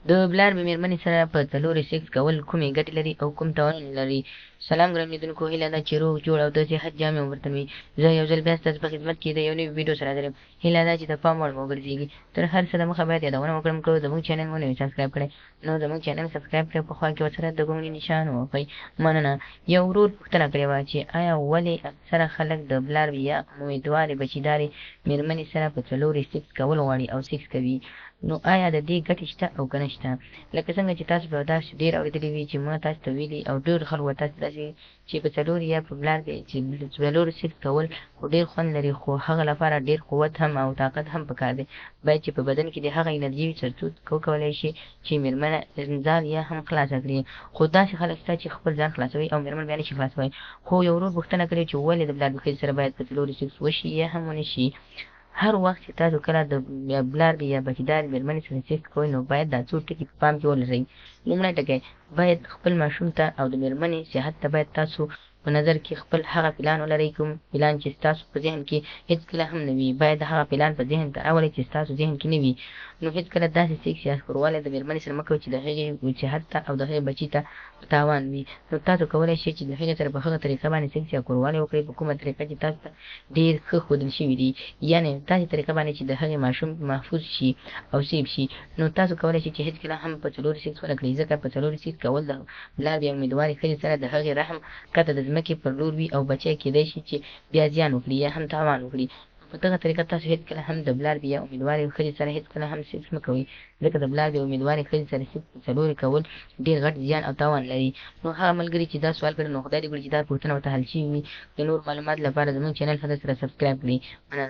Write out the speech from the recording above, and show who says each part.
Speaker 1: د بلار به مېرمنې سره په څلوري سیکس کول کومې ګټې لري او کوم تاوانونه لري؟ سلام ګران لیدونکو، هیله ده چې روغ جوړ او د صحت جامې مو ورته وي. زه یو ځل بیا ستاسو په خدمت کې د یو نوي ویډیو سره حاضر یم. هیله ده چې د پام وړ مو وګرځېږي. تر هر څه دمخه باید یادونه وکړم که زموږ چینل مو نوي سبسکرایب کړی نو زموږ چینل سبسکرایب کړئ، په خوا کې ورسره د ګونګړي نښان ووهئ. مننه. یو ورور پوښتنه کړې وه چې آیا ولې اکثره خلک د بلار یا امیدوارې بچیدارې مېرمنې سره په څلوري سیکس کول غواړي او سیکس کوي؟ نو آیا د دې ګټې شته او که نه شته؟ لکه څنګه چې تاسو به داسې ډېر اورېدلي وي چې ما تاسو ته ویلي او ډېر خلکو به تاسو داسې چې په څلوري یا په بلار کې چې څلوري سیکس کول خو ډېر خوند لري، خو هغه لپاره ډېر قوت هم او طاقت هم پکار دی. باید چې په بدن کې د هغه انرژي وي ترڅو وکولی شي چې مېرمنه ځان یا هم خلاصه کړي. خو داسې خلک شته چې خپل ځان خلاصوي او مېرمن بیا نشي خلاصولی. خو یو ورور پوښتنه کړې چې ولې د بلار د ښځې سره باید په څلوري سیکس وشي یا هم ونه شي؟ هر وخت چې تاسو کله د بلار یا بچیدارې مېرمنې سره سیکس کوئ نو باید دا څو ټکي په پام کې ولرئ. لومړی ټکی، باید خپل ماشوم ته او د مېرمنې صحت ته باید تاسو په نظر کې خپل هغه پلان ولرئ، کوم پلان چې ستاسو په ذهن کې هېڅکله هم نه وي. باید هغه پلان په ذهن ته راولئ چې ستاسو ذهن کې نه وي. نو هېڅکله داسې سیکس یا ښوروالی د مېرمنې سره مه کوئ چې د هغې صحت ته او د هغې بچي ته تاوان وي. نو تاسو کولی شئ چې د هغې سره په هغه طریقه باندې سیکس یا ښوروالی وکړئ په کومه طریقه چې تاسو ته ډېر ښه ښودل شوي دي، یعنې داسې طریقه باندې چې د هغې ماشوم محفوظ شي او سیف شي. نو تاسو کولی شئ چې هېڅکله هم په څلوري سیکس ونه کړئ، ځکه په څلوري سیکس کول د بلار یا امیدوارې ښځې سره د هغې رحم کته د ځمکې پر لور وي او بچی کېدی شي چې بیا زیان وکړي یا هم تاوان وکړي. په دغه طریقه تاسو هېڅکله هم د بلار یا امیدوارې ښځې سره هېڅکله هم سیکس مه کوئ، ځکه د بلار یا امیدوارې ښځې سره سیکس په څلوري کول ډېر غټ زیان او تاوان لري. نو هغه ملګري چې دا سوال کړی نو خدای دې وکړي چې دا پوښتنه ورته حل شوي وي. د نور معلوماتو لپاره زموږ چینل سره سبسکرایب کړئ. مننه.